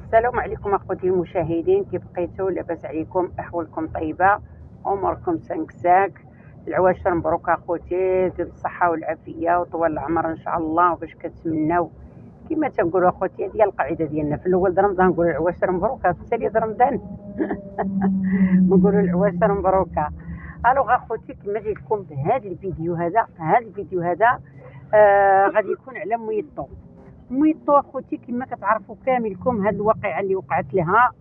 السلام عليكم اخوتي المشاهدين، كيف بقيتوا؟ لاباس عليكم؟ احوالكم طيبه؟ اموركم سنكساك؟ العواشر مبروك اخوتي، بالصحه والعافيه وطول العمر ان شاء الله. وباش كتمناو كما تنقولوا اخوتي، هذه هي القاعده ديالنا في الاول د رمضان نقولوا العواشر مبروكه، في الثاني د رمضان نقولوا العواشر مبروكه. الوغ اخوتي، كما جيت لكم بهذا الفيديو هذا غادي يكون على ميطو اخوتي. كما كتعرفوا كاملكم هاد الواقعه اللي وقعت لها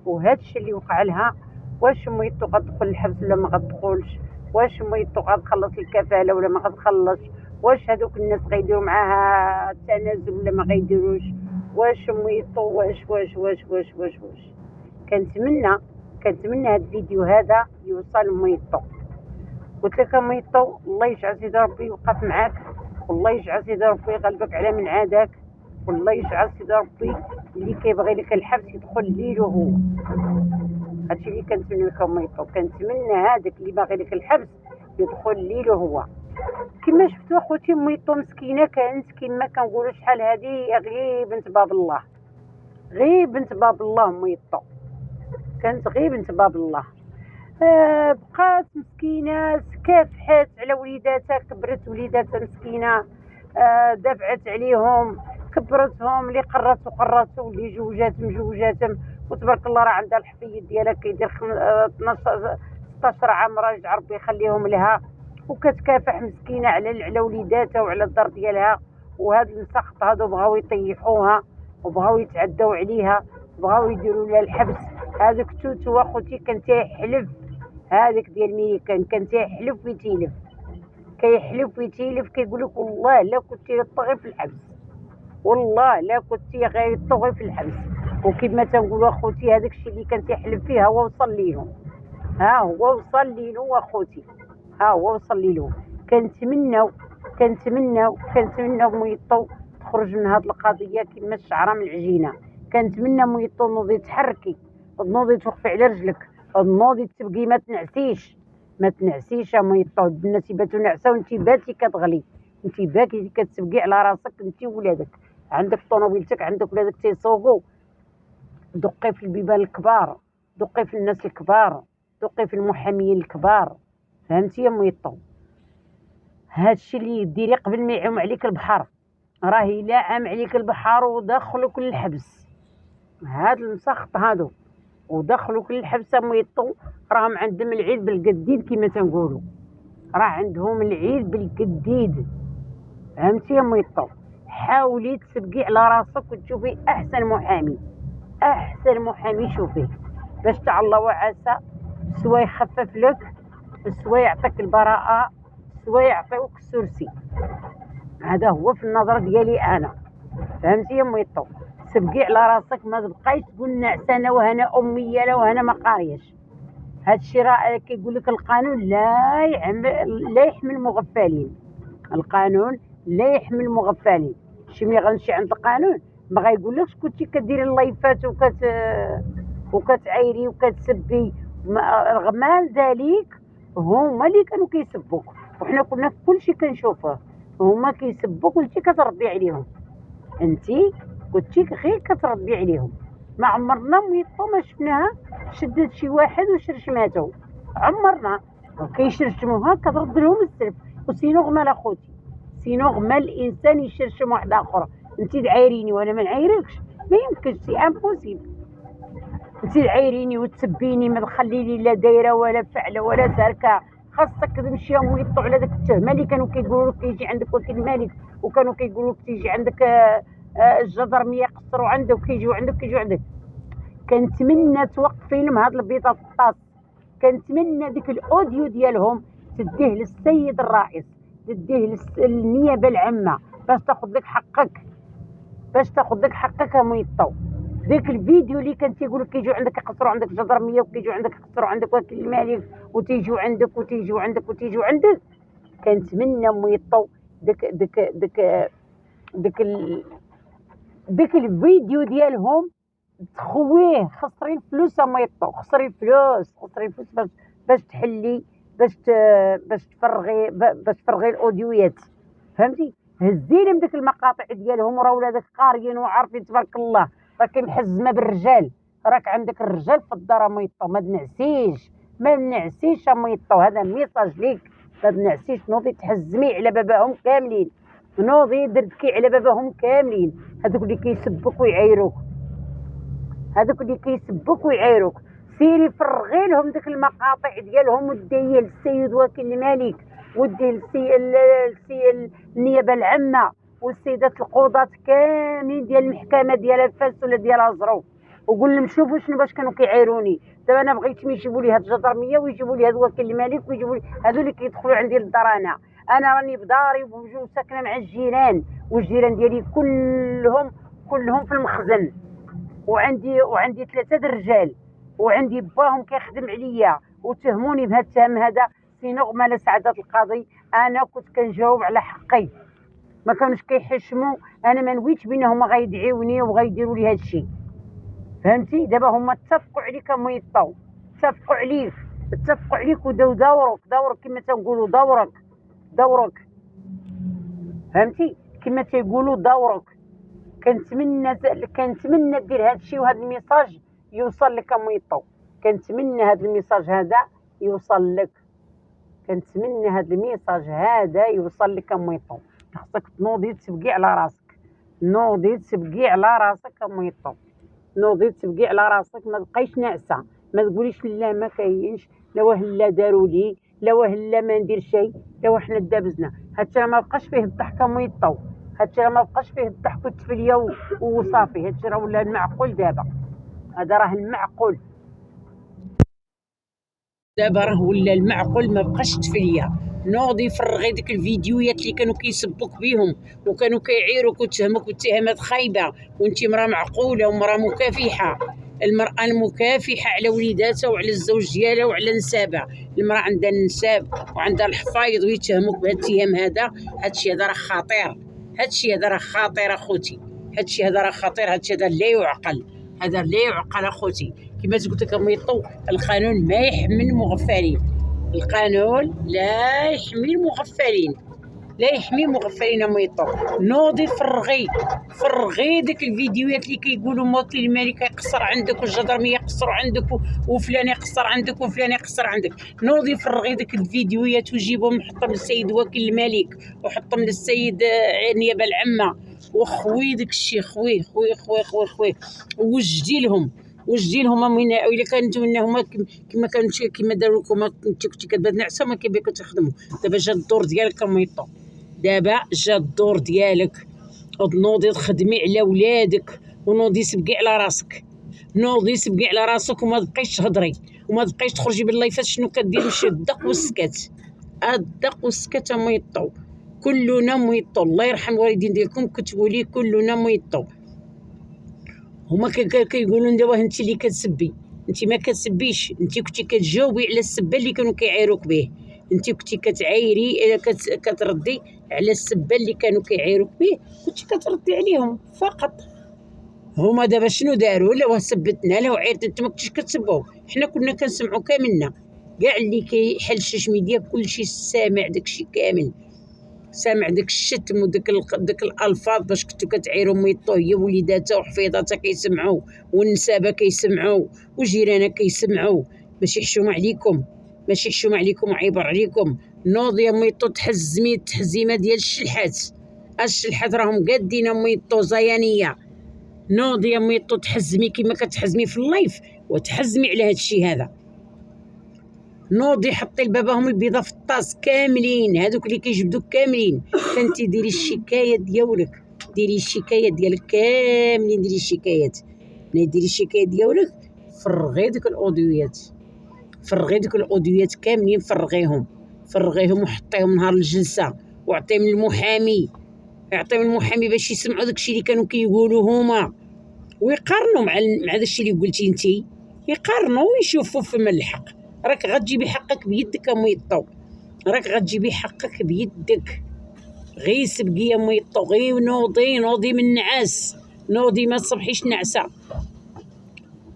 وهذا الشيء اللي وقع لها، واش ميطو غتدخل الحبس ولا ما غتدخلش؟ واش ميطو غتخلص الكفاله ولا ما غتخلص؟ واش هذوك الناس غيديروا معاها التنازل ولا ما غيديروش؟ واش ميطو واش كنتمنى هذا الفيديو هذا يوصل ميطو. قلت لك ميطو، الله يجعل سيدي ربي يوقف معاك، والله يجعل سيدي ربي يغلبك على من عاداك، والله يجعل سيدي ربي اللي كيبغي لك الحبس يدخل ليلو هو. هادشي اللي كنتمنى لكم ميطو، كنتمنى هذاك اللي باغي لك الحبس يدخل ليلو هو. كما شفتوا اخوتي، ميطو مسكينه كانت كما كنقولوا شحال هذه غير بنت باب الله، ميطو كانت غير بنت باب الله. بقات مسكينه، كافحت على وليداتها، كبرت وليداتها مسكينه، دافعت عليهم، كبرتهم، اللي قراتو واللي جوجاتهم وتبارك الله راه عندها الحفيد ديالها كيدير 12 16 عام، راجع ربي يخليهم لها، وكتكافح مسكينه على وليداتها وعلى الدار ديالها. وهاد المسخط هادو بغاو يطيحوها وبغاو يتعداو عليها، بغاو يديروا لها الحبس. هذاك توتو اخوتي كان تيحلف، هذاك ديال ميريكان كان تيحلف ويتيلف كيقول لك والله لا كنتي طغي في الحبس، والله لا كنتي غير طغي في الحبس. وكما تنقولوا اخوتي، هذاك الشيء اللي كان تيحلف فيه هو وصل ليهم، اخوتي، هو وصل ليهم. كنتمناو ميطو تخرج من هذه القضيه كما الشعره من العجينه. كنتمنى ميطو نوضي تحركي، نوضي توقفي على رجلك، نوضي تبقي، ما تنعسيش يا ميطو. الناس يباتوا نعسه وانت باتي كتغلي، انت باكي كتسبقي على راسك انت وولادك، عندك طوموبيلتك، عندك ولادك تيسوقوا. دقي في البيبان الكبار، دقي في الناس الكبار، دقي في المحاميين الكبار، فهمتي يا ميطو؟ هادشي اللي ديري قبل ما يعوم عليك البحر، راهي لا عام عليك البحر ودخلوك للحبس. هاد المسخط هادو ودخلوك للحبس يا ميطو، راهم عندهم العيد بالقديد كما تنقولوا، راه عندهم العيد بالقديد، فهمتي يا ميطو؟ حاولي تسبقي على راسك وتشوفي احسن محامي شوفيه، باش تاع الله وعسى سوا يخفف لك، سوا يعطيك البراءه، سوا يعطيوك السرسي. هذا هو في النظر ديالي انا، فهمتي يا ميطو؟ سبقي على راسك، ما تبقايش تقول نعسانه وهنا اميه لا وهنا ما قاريش. هادشي راه كيقول لك القانون لا يحمي المغفلين، القانون لا يحمي المغفلين. شي ملي غنمشي عند القانون ما غايقولكش كنتي كديري اللايفات وكتعايري وكتسبي، رغم ذلك هما اللي كانوا كيسبوك، وحنا كنا في كلشي كنشوفوه، هما كيسبوك وانت كتردي عليهم، انت كنتي غير كتردي عليهم. ما عمرنا ميطو ما شفناها شدت شي واحد وشرشماتو، عمرنا كيشرشموها كترد لهم السلف. وسينو غمال اخوتي، سينو غمال الانسان يشرشم واحد اخر، انت تعايريني وانا ما نعايركش، ما يمكنش، سي امبوسيبل. انت تعايريني وتسبيني، ما تخليني لا دايره ولا فعله ولا ساركه. خاصك تمشي ويطلعوا على داك التهمه اللي كانوا كيقولوا لك كيجي عندك وكيل الملك، وكانوا كيقولوا لك تيجي عندك الجدرميه يقصروا عندك وكيجيو عندك. كنتمنى توقفي لهم هاد البيضه في الطاس، كنتمنى ديك الاوديو ديالهم تديه للسيد الرئيس، تديه للنيابه العامه باش تاخذ لك حقك يا ميطو. ديك الفيديو اللي كان تيقولوا كيجيو عندك يقصروا عندك جدرميه، وكيجيو عندك يقصروا عندك وكيل الملك، وتيجيو عندك، كنتمنى ميطو ديك الفيديو ديالهم تخويه. خسري الفلوس يا ميطو، خسري الفلوس باش تحلي، باش تفرغي الاوديويات، فهمتي؟ هزي لهم ديك المقاطع ديالهم، وراه ولادك قاريين وعارفين تبارك الله، راكي محزمه بالرجال، راك عندك الرجال في الدار ميطو، ما تنعسيش ما نعسيش ميطو. هذا ميساج ليك، ما تنعسيش. نوضي تحزمي على باباهم كاملين، نوضي دردكي على باباهم كاملين. هذوك اللي كيسبوك ويعايروك، هذوك اللي كيسبوك ويعايروك، سيري فرغي لهم ديك المقاطع ديالهم وديها للسيد وكيل الملك، وديه النيابه العامه والسيدات القضاة كاملين ديال المحكمه ديال فاس ولا ديال ازرو، وقول لهم شوفوا شنو باش كانوا كيعايروني. دابا انا بغيتهم يجيبوا لي هاد الجدرميه ويجيبوا لي هاد وكيل الملك ويجيبوا لي هادو اللي كيدخلوا عندي للدار. انا راني بداري وساكنه مع الجيران، والجيران ديالي كلهم في المخزن، وعندي 3 الرجال، وعندي باهم كيخدم عليا وتهموني بهذا التهم هذا. سينغ على سعادة القاضي، انا كنت كنجاوب على حقي، ما كانوش كيحشموا. انا ما نويتش بينهم غيدعيوني وغيديروا لي هذا الشيء، فهمتي؟ دابا هما اتفقوا عليك ميطو، اتفقوا عليك وداو دورك كما تنقولوا، دورك فهمتي؟ كما تيقولوا دورك. كنتمنى دير هذا الشيء وهذا الميساج يوصل لك ميطو، كنتمنى هذا الميساج هذا يوصل لك، كنتمنى هذا الميساج هذا يوصل لك ميطو. خاصك تنوضي تبكي على راسك، نوضي تبكي على راسك ميطو، نوضي تبكي على راسك. ما تبقايش ناعسه، ما تقوليش لا ما كاينش، لا وهلا داروا لي، لا وهلا ما ندير شيء، لا وحنا دابزنا. هادشي ما بقاش فيه الضحكه ميطو، هادشي ما بقاش فيه الضحك والتفليه وصافي. هادشي راه ولا المعقول دابا، هذا راه المعقول دابا، راه ولا المعقول، ما بقاش تفليه. نوضي فرغي ديك الفيديوهات اللي كانوا كيسبوك بهم وكانوا كيعيروك وتهموك باتهامات خايبه، وانت مراه معقوله ومراه مكافحه. المراه المكافحه على وليداتها وعلى الزوج ديالها وعلى نسابها. المراه عندها النساب وعندها الحفايض ويتهموك بهذا الاتهام هذا. هادشي هذا راه خطير، هادشي هذا راه خطير اخوتي، هادشي هذا راه خطير، هادشي هذا لا يعقل، هذا لا يعقل اخوتي. كما قلت لك ميطو، القانون ما يحمي المغفلين، القانون لا يحمي المغفلين، لا يحمي المغفلين ميطو. نوضي فرغي ديك الفيديوهات اللي كيقولوا وكيل الملك يقصر عندك والجدرميه يقصروا عندك وفلان يقصر عندك وفلان يقصر عندك. نوضي فرغي ديك الفيديوهات وجيبهم حطهم للسيد وكيل الملك وحطهم للسيد النيابه العامه، وخوي داك الشيء، خوي وجدي لهم من الا كانوا هما كما كانوا كما داروا لكم. انت كنتي كدير نعسه ما كيبغيوك تخدموا. دابا جا الدور ديالك ميطو، دابا جا الدور ديالك. نوضي تخدمي على ولادك، ونوضي سبقي على راسك، نوضي سبقي على راسك، وما تبقيش تهضري وما تبقيش تخرجي باللايفات. شنو كدير؟ مشي الدق والسكات، الدق والسكات ميطو. كلنا ميطو، الله يرحم الوالدين ديالكم كتبوا لي كلنا ميطو. هما كيقولوا دابا انت اللي كتسبي، انت ما كتسبيش، انت كنتي كتجاوبي على السبه اللي كانوا كيعايروك به، انت كنتي كتعايري كتردي على السبه اللي كانوا كيعايروك به، كنتي كتردي عليهم فقط. هما دابا شنو داروا؟ لا سبتنا لا عيرت، انت ما كنتيش كتسبوا، حنا كنا كنسمعوا كاملنا، كاع اللي كيحل الشاش ميديا كلشي سامع داكشي كامل، سامع داك الشتم وداك الالفاظ باش كنتو كتعيروا ميطو. هي وليداتها وحفيضاتها كيسمعوا، والنسابه كيسمعوا، وجيرانها كيسمعوا. ماشي حشومه عليكم، ماشي حشومه عليكم وعيبر عليكم. نوضي يا ميطو تحزمي التحزيمه ديال الشلحات راهم قادين ميطو زيانيه. نوضي يا ميطو تحزمي كما كتحزمي في اللايف، وتحزمي على هذا الشيء هذا. نوضي حطي لباباهم البيضه في الطاس كاملين، هذوك اللي كيجبدوك كاملين. فانتي ديري الشكايه ديالك، ديري الشكايه ديالك كاملين، ديري الشكايات. ملي ديري الشكايه ديالك فرغي ديك الاوديوات، فرغي ديك الاوديوات كاملين، فرغيهم وحطيهم نهار الجلسه، وعطيهم للمحامي، يعطيهم المحامي باش يسمعوا داكشي اللي كانوا كيقولوا هما، ويقارنوا مع داكشي اللي قلتي انتي، يقارنوا ويشوفوا فما الحق. راك غتجيبي حقك بيدك يا ميطو، راك غتجيبي حقك بيدك. غير سبقي يا ميطو، غير نوضي من النعاس، نوضي ما تصبحيش نعسه،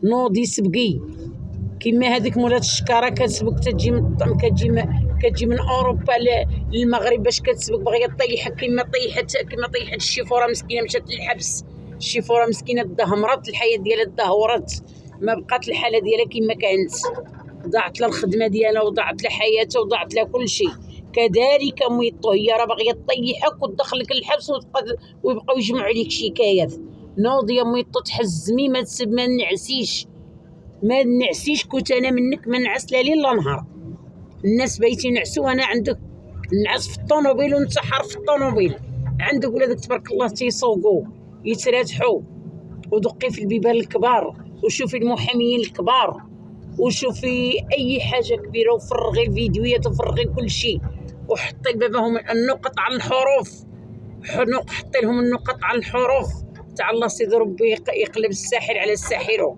نوضي سبقي. كيما هذيك مولات الشكاره كتسبق، كتجي من اوروبا للمغرب باش كتسبق باغيه طيحك، كيما طيحت الشيفوره مسكينه مشات للحبس. الشيفوره مسكينه دهمرت، الحياه ديالها دهورت، ما بقات الحاله ديالها كما كانت، ضاعت لها الخدمه ديالها وضاعت لها حياتها وضاعت لها كل شيء. كذلك ميطو هي راه باغيه تطيحك وتدخلك الحبس ويبقاو يجمعوا عليك شكايات. نوض يا ميطو تحزمي، ما نعسيش كنت انا منك ما نعس لا ليل لا نهار. الناس بايتين ينعسوا، انا عندك نعس في الطوموبيل ونتسحر في الطوموبيل. عندك ولادك تبارك الله تيسوقوا يتراتحوا، ودقي في البيبان الكبار وشوفي المحاميين الكبار وشوفي اي حاجه كبيره وفرغي الفيديوهات وفرغي كل شيء، وحطي لباباهم النقط على الحروف، حطي لهم النقط على الحروف تاع الله سيدي ربي يقلب الساحر على الساحر.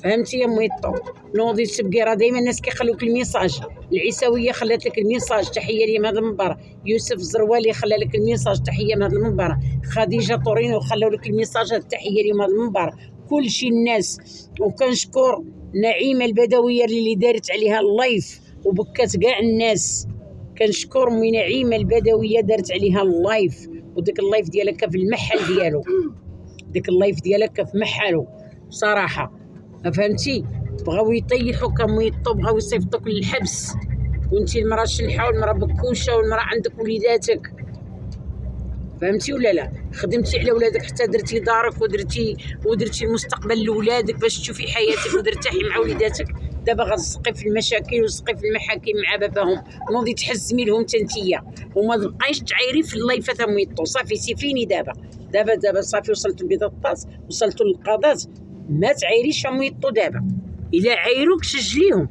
فهمتي يا ميطو؟ نوضي تبقي، راه دائما الناس كيخلوك الميساج. العيساويه خلات لك الميساج، تحيه لي من هذا المنبر. يوسف الزروالي خلى لك الميساج، تحيه من هذا المنبر. خديجه طورينو خلاو لك الميساج، تحيه لي من هذا المنبر. كل شيء الناس. وكنشكر نعيمه البدويه اللي دارت عليها اللايف وبكات كاع الناس. كنشكر مي نعيمه البدويه دارت عليها اللايف، وديك اللايف ديالها في المحل ديالو، ديك اللايف ديالها في محلو بصراحه. فهمتي؟ بغاو يطيحوك ميطو، بغاو يصيفطوك للحبس، وانتي المراه شلحه والمراه بكوشه والمراه عندك وليداتك. فهمتي ولا لا؟ خدمتي على ولادك حتى درتي دارك ودرتي المستقبل لولادك باش تشوفي حياتك وترتاحي مع وليداتك. دابا غتسقي في المشاكل وتسقي في المحاكم مع باباهم، نوضي تحزمي لهم تنتيا وما تبقايش تعايري في اللايفات ميطو. صافي سيفيني دابا صافي، وصلتوا لبيضاطاس، وصلتوا للقضاء، ما تعايريش ميطو دابا. الا عايروك سجليهم،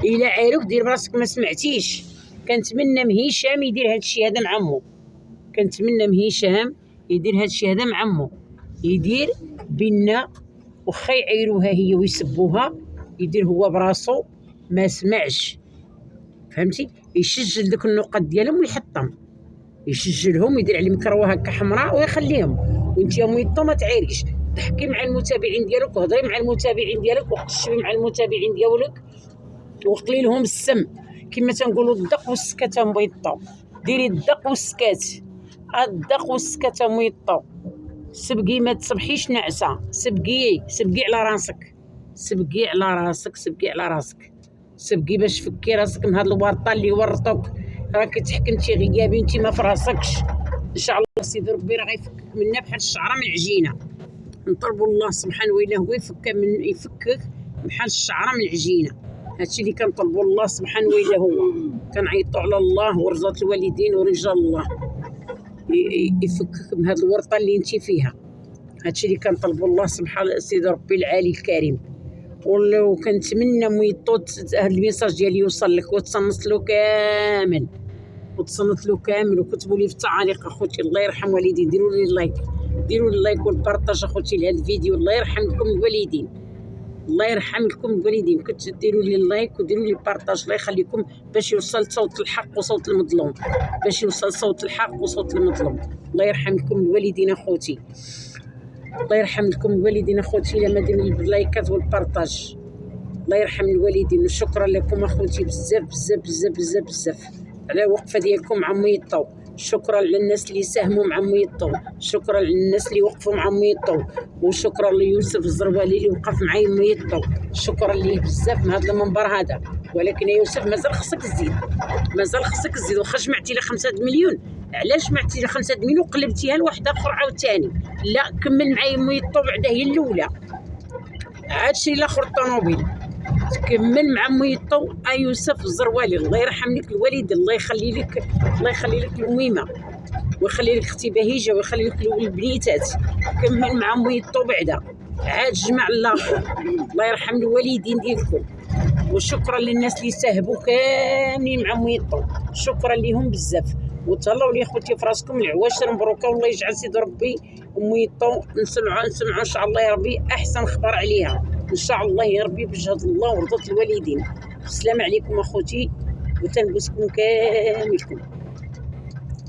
الا عايروك دير براسك ما سمعتيش. كنتمنى من هشام يدير هذا الشيء هذا مع عمو، كنتمنى من هشام يدير هذا الشيء هذا مع عمو، يدير بينا وخا يعايروها هي ويسبوها، يدير هو براسو ما سمعش. فهمتي؟ يسجل ديك النقط ديالهم ويحطهم، يسجلهم، يدير عليهم كروه هكا حمراء ويخليهم. وانت يا ميطو ما تعايريش، تحكي مع المتابعين ديالك وهضري مع المتابعين ديالك وقشبي مع المتابعين ديالك وقلي لهم السم كما تنقولوا الدق والسكات ميطو. ديري الدق والسكات، الدق والسكات ميطو. سبقي ما تصبحيش نعسه، سبقي على راسك، سبقي على راسك باش تفكي راسك من هاد الورطه اللي ورطوك. راكي تحكمتي غيابي انت ما فراسكش. ان شاء الله سيدي ربي راه غيفكك منا بحال الشعره من العجينه. نطلبوا الله سبحانه وتعالى هو يفكك بحال الشعره من العجينه. هادشي اللي كنطلبوا الله سبحانه وتعالى. هو كنعيطوا على الله ورزات الوالدين ورجال الله يفكك من هاد الورطه اللي انت فيها. هادشي اللي كنطلبوا الله سبحانه سيدي ربي العالي الكريم. وكنتمنى ميطو هاد الميساج ديالي يوصل لك وتصنت له كامل، وكتبوا لي في التعاليق اخوتي الله يرحم والدي. ديروا لي اللايك والبارطاج اخوتي لهذا الفيديو. الله يرحم لكم الوالدين، الله يرحم لكم الوالدين. كنت ديروا لي اللايك وديروا لي البارطاج، الله يخليكم باش يوصل صوت الحق وصوت المظلوم، الله يرحم لكم الوالدين اخوتي، الله يرحم لكم الوالدين اخوتي. لما ديروا لي اللايكات والبارطاج الله يرحم الوالدين. وشكرا لكم اخوتي بزاف على وقفه ديالكم مع ميطو. شكرا للناس اللي ساهموا مع ميطو، شكرا للناس اللي وقفوا مع ميطو، وشكرا ليوسف الزروالي اللي وقف معايا ميطو. شكرا ليه بزاف من هذا المنبر هذا. ولكن يا يوسف مازال خصك تزيد، واخا جمعتي لي 5 مليون. علاش جمعتي لي 5 مليون وقلبتيها لواحد اخر عاوتاني؟ لا كمل معايا ميطو بعدا هي الاولى، عاد شري الاخر الطوموبيل. تكمل مع ميطو يوسف الزروالي. الله يرحم لك الوالد، الله يخلي لك الميمه، ويخلي لك اختي بهيجه، ويخلي لك البنيتات. كمل مع ميطو بعدا، عاد جمع الاخر. الله يرحم الوالدين ديالكم. وشكرا للناس اللي ساهبوا كاملين مع ميطو، شكرا لهم بزاف. وتهلاو لي خوتي في راسكم العواشر مبروكه، والله يجعل سيدي ربي ميطو نسمعوا ان شاء الله يا ربي احسن خبر عليها ان شاء الله يا ربي بجهد الله ورضا الوالدين. السلام عليكم اخوتي، وتنبسكم كاملكم.